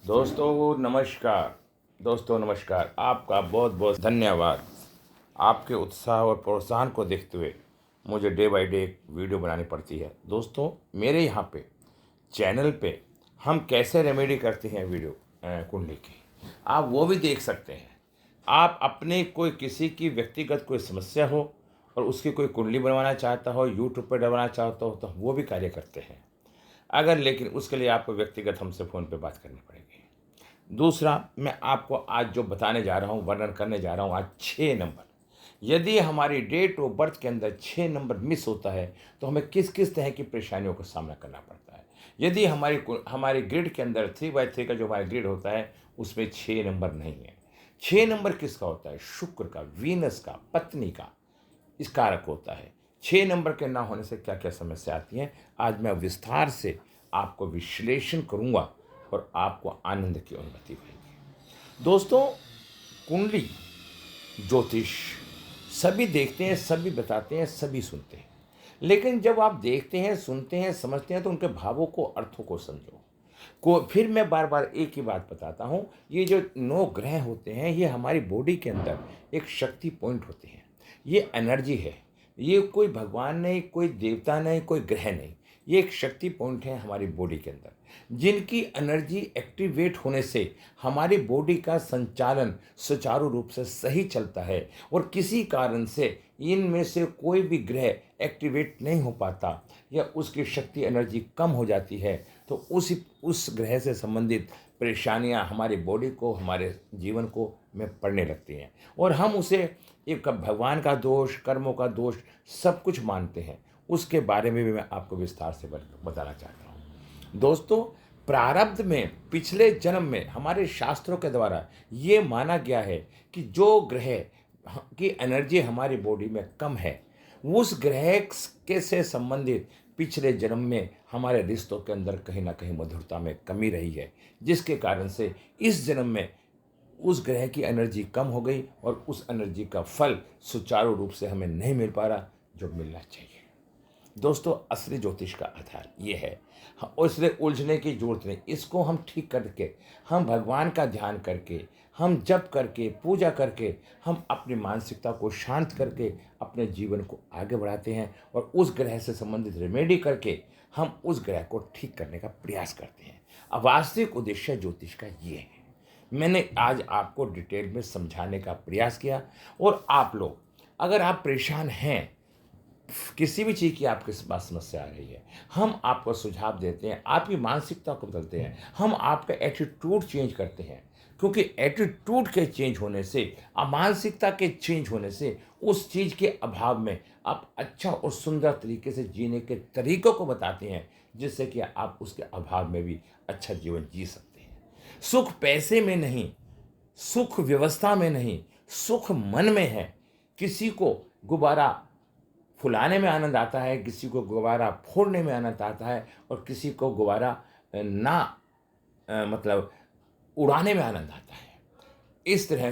दोस्तों नमस्कार। आपका बहुत बहुत धन्यवाद। आपके उत्साह और प्रोत्साहन को देखते हुए मुझे डे बाय डे एक वीडियो बनानी पड़ती है। दोस्तों, मेरे यहाँ पे चैनल पे हम कैसे रेमेडी करते हैं वीडियो कुंडली की, आप वो भी देख सकते हैं। आप अपने कोई किसी की व्यक्तिगत कोई समस्या हो और उसकी कोई कुंडली बनवाना चाहता हो, यूट्यूब पर डलवाना चाहता हो, तो वो भी कार्य करते हैं। अगर लेकिन उसके लिए आपको व्यक्तिगत हमसे फ़ोन पे बात करनी पड़ेगी। दूसरा, मैं आपको आज जो बताने जा रहा हूँ, वर्णन करने जा रहा हूँ आज 6 नंबर। यदि हमारी डेट ऑफ बर्थ के अंदर 6 नंबर मिस होता है तो हमें किस किस तरह की परेशानियों का सामना करना पड़ता है। यदि हमारी ग्रिड के अंदर 3x3 का जो हमारा ग्रिड होता है उसमें 6 नंबर नहीं है। 6 नंबर किसका होता है? शुक्र का, वीनस का, पत्नी का इस कारक होता है। 6 नंबर के ना होने से क्या क्या समस्या आती हैं, आज मैं विस्तार से आपको विश्लेषण करूंगा और आपको आनंद की अनुभूति होगी। दोस्तों, कुंडली, ज्योतिष सभी देखते हैं, सभी बताते हैं, सभी सुनते हैं, लेकिन जब आप देखते हैं, सुनते हैं, समझते हैं तो उनके भावों को, अर्थों को समझो। फिर मैं बार बार एक ही बात बताता हूँ, ये जो 9 ग्रह होते हैं ये हमारी बॉडी के अंदर एक शक्ति पॉइंट होते हैं। ये एनर्जी है, ये कोई भगवान नहीं, कोई देवता नहीं, कोई ग्रह नहीं, ये एक शक्ति पॉइंट है हमारी बॉडी के अंदर, जिनकी एनर्जी एक्टिवेट होने से हमारी बॉडी का संचालन सुचारू रूप से सही चलता है। और किसी कारण से इनमें से कोई भी ग्रह एक्टिवेट नहीं हो पाता या उसकी शक्ति एनर्जी कम हो जाती है तो उस ग्रह से संबंधित परेशानियां हमारी बॉडी को, हमारे जीवन को में पड़ने लगती हैं और हम उसे एक भगवान का दोष, कर्मों का दोष सब कुछ मानते हैं। उसके बारे में भी मैं आपको विस्तार से बताना चाहता हूँ। दोस्तों, प्रारब्ध में, पिछले जन्म में हमारे शास्त्रों के द्वारा ये माना गया है कि जो ग्रह की एनर्जी हमारी बॉडी में कम है, उस ग्रह के से संबंधित पिछले जन्म में हमारे रिश्तों के अंदर कहीं ना कहीं मधुरता में कमी रही है, जिसके कारण से इस जन्म में उस ग्रह की एनर्जी कम हो गई और उस एनर्जी का फल सुचारू रूप से हमें नहीं मिल पा रहा जो मिलना चाहिए। दोस्तों, असली ज्योतिष का आधार ये है, और इसलिए उलझने की जरूरत नहीं। इसको हम ठीक करके, हम भगवान का ध्यान करके, हम जप करके, पूजा करके, हम अपनी मानसिकता को शांत करके अपने जीवन को आगे बढ़ाते हैं और उस ग्रह से संबंधित रेमेडी करके हम उस ग्रह को ठीक करने का प्रयास करते हैं। अब वास्तविक उद्देश्य ज्योतिष का ये है। मैंने आज आपको डिटेल में समझाने का प्रयास किया और आप लोग, अगर आप परेशान हैं, किसी भी चीज़ की आपके पास समस्या आ रही है, हम आपको सुझाव देते हैं, आपकी मानसिकता को बदलते हैं, हम आपका एटीट्यूड चेंज करते हैं। क्योंकि एटीट्यूड के चेंज होने से, मानसिकता के चेंज होने से, उस चीज़ के अभाव में आप अच्छा और सुंदर तरीके से जीने के तरीकों को बताते हैं, जिससे कि आप उसके अभाव में भी अच्छा जीवन जी सकते हैं। सुख पैसे में नहीं, सुख व्यवस्था में नहीं, सुख मन में है। किसी को गुब्बारा फुलाने में आनंद आता है, किसी को गुब्बारा फोड़ने में आनंद आता है और किसी को गुब्बारा ना मतलब उड़ाने में आनंद आता है। इस तरह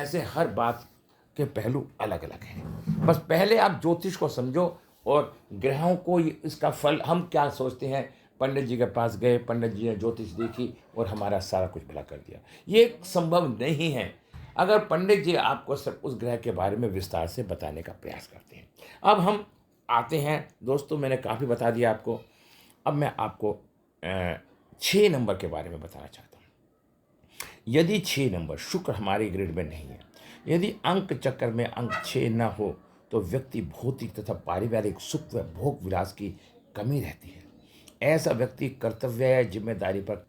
से हर बात के पहलू अलग अलग हैं। बस पहले आप ज्योतिष को समझो और ग्रहों को इसका फल, हम क्या सोचते हैं, पंडित जी के पास गए, पंडित जी ने ज्योतिष देखी और हमारा सारा कुछ भला कर दिया, ये संभव नहीं है अगर पंडित जी आपको सब उस ग्रह के बारे में विस्तार से बताने का प्रयास करते हैं। अब हम आते हैं दोस्तों, मैंने काफ़ी बता दिया आपको। अब मैं आपको 6 नंबर के बारे में बताना चाहता हूँ। यदि 6 नंबर शुक्र हमारे ग्रिड में नहीं है, यदि अंक चक्र में अंक 6 न हो तो व्यक्ति भौतिक तथा पारिवारिक सुख व भोग विलास की कमी रहती है। ऐसा व्यक्ति कर्तव्य या जिम्मेदारी पर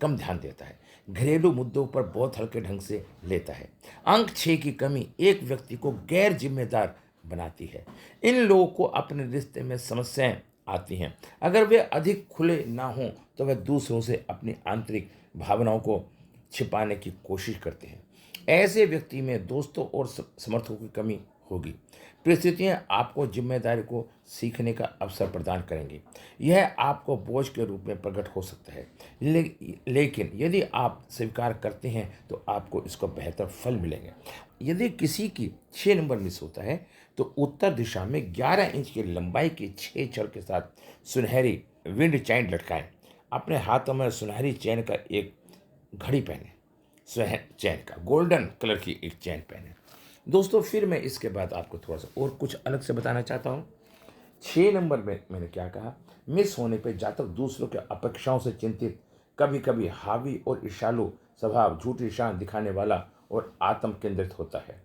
कम ध्यान देता है, घरेलू मुद्दों पर बहुत हल्के ढंग से लेता है। अंक 6 की कमी एक व्यक्ति को गैर जिम्मेदार बनाती है। इन लोगों को अपने रिश्ते में समस्याएं आती हैं। अगर वे अधिक खुले ना हों तो वे दूसरों से अपनी आंतरिक भावनाओं को छिपाने की कोशिश करते हैं। ऐसे व्यक्ति में दोस्तों और समर्थकों की कमी होगी। परिस्थितियां आपको जिम्मेदारी को सीखने का अवसर प्रदान करेंगी। यह आपको बोझ के रूप में प्रकट हो सकता है, लेकिन यदि आप स्वीकार करते हैं तो आपको इसको बेहतर फल मिलेंगे। यदि किसी की 6 नंबर मिस होता है तो उत्तर दिशा में 11 इंच की लंबाई की 6 छड़ के साथ सुनहरी विंड चाइम लटकाएं। अपने हाथों में सुनहरी चैन का एक घड़ी पहने, चैन का गोल्डन कलर की एक चैन पहने। दोस्तों फिर मैं इसके बाद आपको थोड़ा सा और कुछ अलग से बताना चाहता हूँ। 6 नंबर में मैंने क्या कहा, मिस होने पे जातक दूसरों के अपेक्षाओं से चिंतित, कभी कभी हावी और ईर्ष्यालु स्वभाव, झूठी शान दिखाने वाला और आत्म केंद्रित होता है।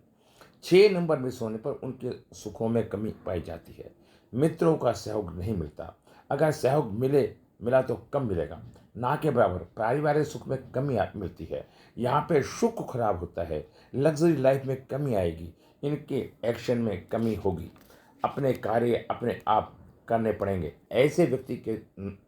6 नंबर मिस होने पर उनके सुखों में कमी पाई जाती है। मित्रों का सहयोग नहीं मिलता, अगर सहयोग मिला तो कम मिलेगा, ना के बराबर। पारिवारिक सुख में कमी मिलती है, यहाँ पे सुख खराब होता है। लग्जरी लाइफ में कमी आएगी, इनके एक्शन में कमी होगी, अपने कार्य अपने आप करने पड़ेंगे। ऐसे व्यक्ति के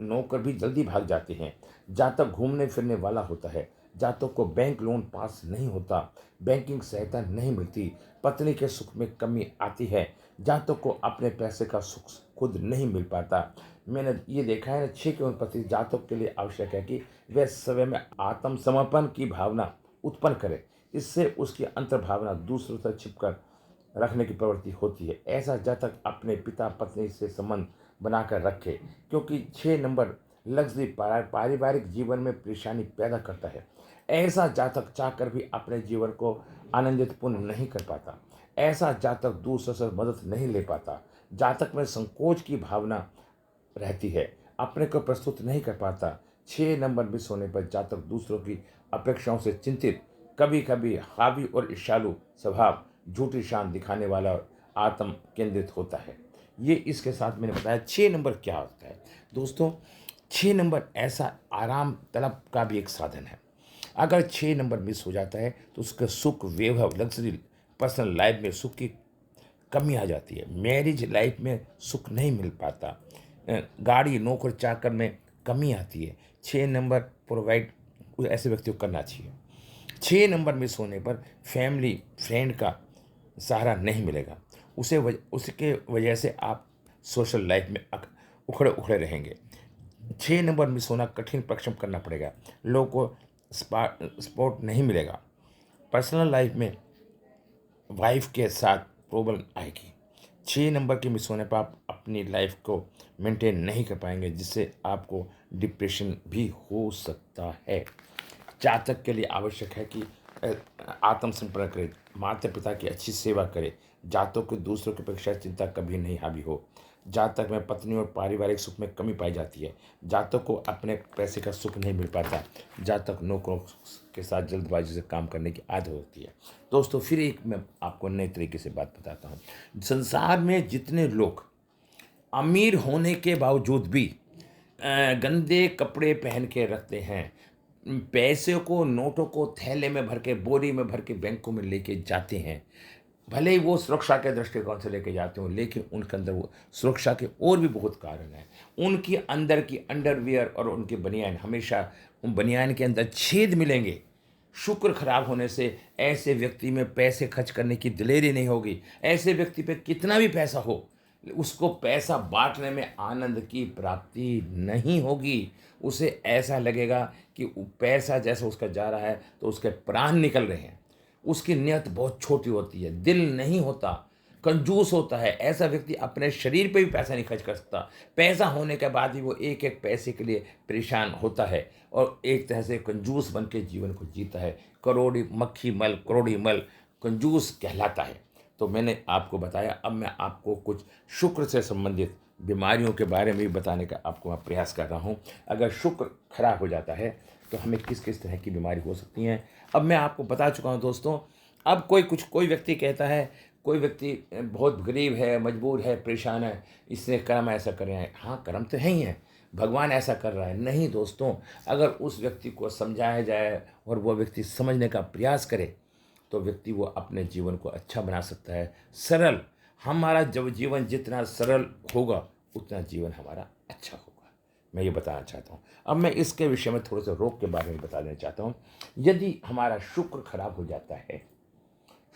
नौकर भी जल्दी भाग जाते हैं। जातक घूमने फिरने वाला होता है, जातक को बैंक लोन पास नहीं होता, बैंकिंग सहायता नहीं मिलती, पत्नी के सुख में कमी आती है, जातक को अपने पैसे का सुख खुद नहीं मिल पाता। मैंने ये देखा है 6 के पति जातक के लिए आवश्यक है कि वह स्वयं में आत्मसमर्पण की भावना उत्पन्न करे, इससे उसकी अंतर्भावना दूसरों से छिपकर रखने की प्रवृत्ति होती है। ऐसा जातक अपने पिता पत्नी से संबंध बनाकर रखे, क्योंकि 6 नंबर लग्जरी पारिवारिक जीवन में परेशानी पैदा करता है। ऐसा जातक चाहकर भी अपने जीवन को आनंदित पूर्ण नहीं कर पाता। ऐसा जातक दूसरों से मदद नहीं ले पाता। जातक में संकोच की भावना रहती है, अपने को प्रस्तुत नहीं कर पाता। 6 नंबर मिस होने पर जातक दूसरों की अपेक्षाओं से चिंतित, कभी कभी हावी और ईर्ष्यालु स्वभाव, झूठी शान दिखाने वाला और आत्म केंद्रित होता है। ये इसके साथ मैंने बताया 6 नंबर क्या होता है। दोस्तों 6 नंबर ऐसा आराम तलब का भी एक साधन है। अगर 6 नंबर मिस हो जाता है तो उसका सुख, वैभव, लग्जरी पर्सनल लाइफ में सुख की कमी आ जाती है। मैरिज लाइफ में सुख नहीं मिल पाता, गाड़ी नौकर चाकर में कमी आती है। 6 नंबर प्रोवाइड ऐसे व्यक्ति को करना चाहिए। 6 नंबर मिस होने पर फैमिली फ्रेंड का सहारा नहीं मिलेगा, उसके वजह से आप सोशल लाइफ में उखड़े उखड़े रहेंगे। 6 नंबर मिस होना कठिन परिश्रम करना पड़ेगा, लोगों को सपोर्ट नहीं मिलेगा। पर्सनल लाइफ में वाइफ के साथ प्रॉब्लम आएगी। 6 नंबर के मिस होने पर आप अपनी लाइफ को मेंटेन नहीं कर पाएंगे, जिससे आपको डिप्रेशन भी हो सकता है। जातक के लिए आवश्यक है कि आत्मसमर्पण करे, माता पिता की अच्छी सेवा करे, जातक को दूसरों की अपेक्षा चिंता कभी नहीं हावी हो। जातक में पत्नी और पारिवारिक सुख में कमी पाई जाती है, जातक को अपने पैसे का सुख नहीं मिल पाता, जातक नौकरों के साथ जल्दबाजी से काम करने की आदत होती है। दोस्तों फिर एक मैं आपको नए तरीके से बात बताता हूँ। संसार में जितने लोग अमीर होने के बावजूद भी गंदे कपड़े पहन के रखते हैं, पैसे को, नोटों को थैले में भर के, बोरी में भर के बैंकों में लेके जाते हैं, भले ही वो सुरक्षा के दृष्टिकोण से लेके जाते हो, लेकिन उनके अंदर वो सुरक्षा के और भी बहुत कारण हैं। उनकी अंदर की अंडरवियर और उनके बनियान, हमेशा उन बनियान के अंदर छेद मिलेंगे। शुक्र खराब होने से ऐसे व्यक्ति में पैसे खर्च करने की दिलेरी नहीं होगी। ऐसे व्यक्ति पे कितना भी पैसा हो, उसको पैसा बांटने में आनंद की प्राप्ति नहीं होगी। उसे ऐसा लगेगा कि पैसा जैसे उसका जा रहा है तो उसके प्राण निकल रहे हैं। उसकी नियत बहुत छोटी होती है, दिल नहीं होता, कंजूस होता है। ऐसा व्यक्ति अपने शरीर पे भी पैसा नहीं खर्च कर सकता। पैसा होने के बाद भी वो एक एक पैसे के लिए परेशान होता है और एक तरह से कंजूस बन के जीवन को जीता है। करोड़ी मक्खी मल करोड़ी मल कंजूस कहलाता है। तो मैंने आपको बताया, अब मैं आपको कुछ शुक्र से संबंधित बीमारियों के बारे में भी बताने का आपको मैं प्रयास कर रहा हूँ। अगर शुक्र खराब हो जाता है तो हमें किस किस तरह की बीमारी हो सकती हैं, अब मैं आपको बता चुका हूँ दोस्तों। अब कोई व्यक्ति कहता है, कोई व्यक्ति बहुत गरीब है, मजबूर है, परेशान है, इसने कर्म ऐसा करे हैं। हाँ, कर्म तो है ही है, भगवान ऐसा कर रहा है। नहीं दोस्तों, अगर उस व्यक्ति को समझाया जाए और वो व्यक्ति समझने का प्रयास करे तो व्यक्ति वो अपने जीवन को अच्छा बना सकता है। सरल, हमारा जब जीवन जितना सरल होगा उतना जीवन हमारा अच्छा होगा, मैं ये बताना चाहता हूँ। अब मैं इसके विषय में थोड़े से रोग के बारे में बता देना चाहता हूँ। यदि हमारा शुक्र खराब हो जाता है,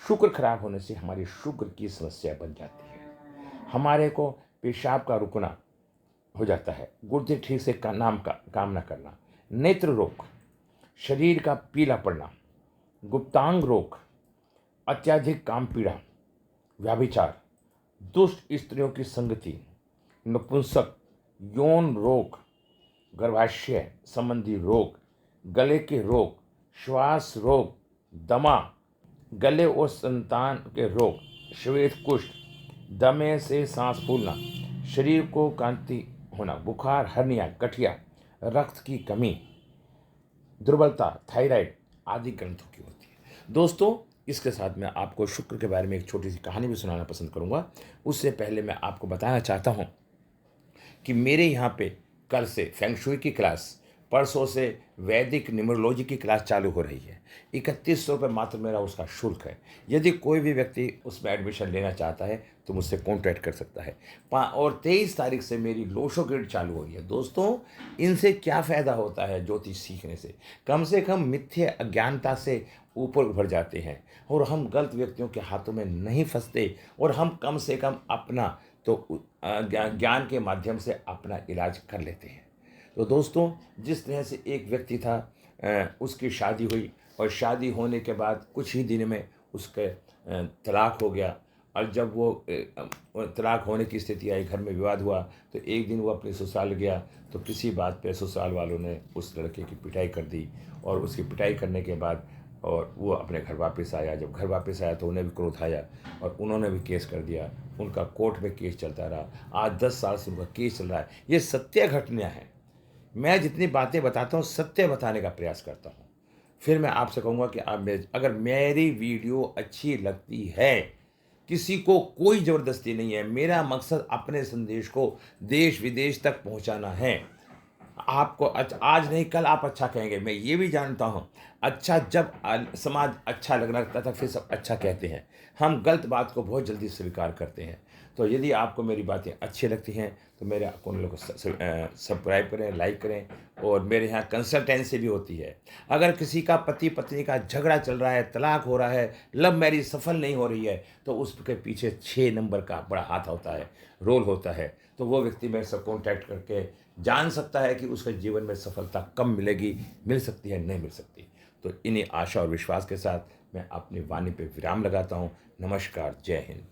शुक्र खराब होने से हमारी शुक्र की समस्या बन जाती है। हमारे को पेशाब का रुकना हो जाता है, गुर्दे ठीक से काम ना करना, नेत्र रोग, शरीर का पीला पड़ना, गुप्तांग रोग, अत्यधिक काम पीड़ा, व्याभिचार, दुष्ट स्त्रियों की संगति, नपुंसक, यौन रोग, गर्भाशय संबंधी रोग, गले के रोग, श्वास रोग, दमा, गले और संतान के रोग, श्वेत कुष्ठ, दमे से सांस फूलना, शरीर को कांति होना, बुखार, हर्निया, गठिया, रक्त की कमी, दुर्बलता, थायराइड आदि ग्रंथों की होती है। दोस्तों, इसके साथ मैं आपको शुक्र के बारे में एक छोटी सी कहानी भी सुनाना पसंद करूंगा। उससे पहले मैं आपको बताना चाहता हूं कि मेरे यहाँ पे कल से फेंग शुई की क्लास, परसों से वैदिक न्यूमरोलॉजी की क्लास चालू हो रही है। 3100 रुपये मात्र मेरा उसका शुल्क है। यदि कोई भी व्यक्ति उसमें एडमिशन लेना चाहता है तो मुझसे कॉन्टैक्ट कर सकता है। और 23 तारीख से मेरी लोशो ग्रिड चालू हो रही है। दोस्तों, इनसे क्या फ़ायदा होता है ज्योतिष सीखने से कम मिथ्य अज्ञानता से ऊपर उभर जाते हैं और हम गलत व्यक्तियों के हाथों में नहीं फंसते, और हम कम से कम अपना तो ज्ञान के माध्यम से अपना इलाज कर लेते हैं। तो दोस्तों, जिस तरह से एक व्यक्ति था, उसकी शादी हुई और शादी होने के बाद कुछ ही दिन में उसके तलाक हो गया। और जब वो तलाक होने की स्थिति आई, घर में विवाद हुआ, तो एक दिन वो अपने ससुराल गया तो किसी बात पे ससुराल वालों ने उस लड़के की पिटाई कर दी। और उसकी पिटाई करने के बाद और वो अपने घर वापस आया। जब घर वापस आया तो उन्हें भी क्रोध आया और उन्होंने भी केस कर दिया। उनका कोर्ट में केस चलता रहा। आज 10 साल से उनका केस चल रहा है। ये सत्य घटनाएं हैं। मैं जितनी बातें बताता हूँ सत्य बताने का प्रयास करता हूँ। फिर मैं आपसे कहूँगा कि अगर मेरी वीडियो अच्छी लगती है, किसी को कोई ज़बरदस्ती नहीं है, मेरा मकसद अपने संदेश को देश विदेश तक पहुँचाना है। आपको आज नहीं कल आप अच्छा कहेंगे, मैं ये भी जानता हूँ। अच्छा, जब समाज अच्छा लगने लगता था फिर सब अच्छा कहते हैं। हम गलत बात को बहुत जल्दी स्वीकार करते हैं। तो यदि आपको मेरी बातें अच्छी लगती हैं तो मेरे अकाउंट को सब्सक्राइब करें, लाइक करें। और मेरे यहाँ कंसल्टेंसी भी होती है। अगर किसी का पति पत्नी का झगड़ा चल रहा है, तलाक हो रहा है, लव मैरिज सफल नहीं हो रही है, तो उसके पीछे 6 नंबर का बड़ा हाथ होता है, रोल होता है। तो वो व्यक्ति मेरे से कॉन्टैक्ट करके जान सकता है कि उसके जीवन में सफलता कब मिलेगी, मिल सकती है, नहीं मिल सकती। तो इन्हीं आशा और विश्वास के साथ मैं अपनी वाणी पे विराम लगाता हूँ। नमस्कार, जय हिंद।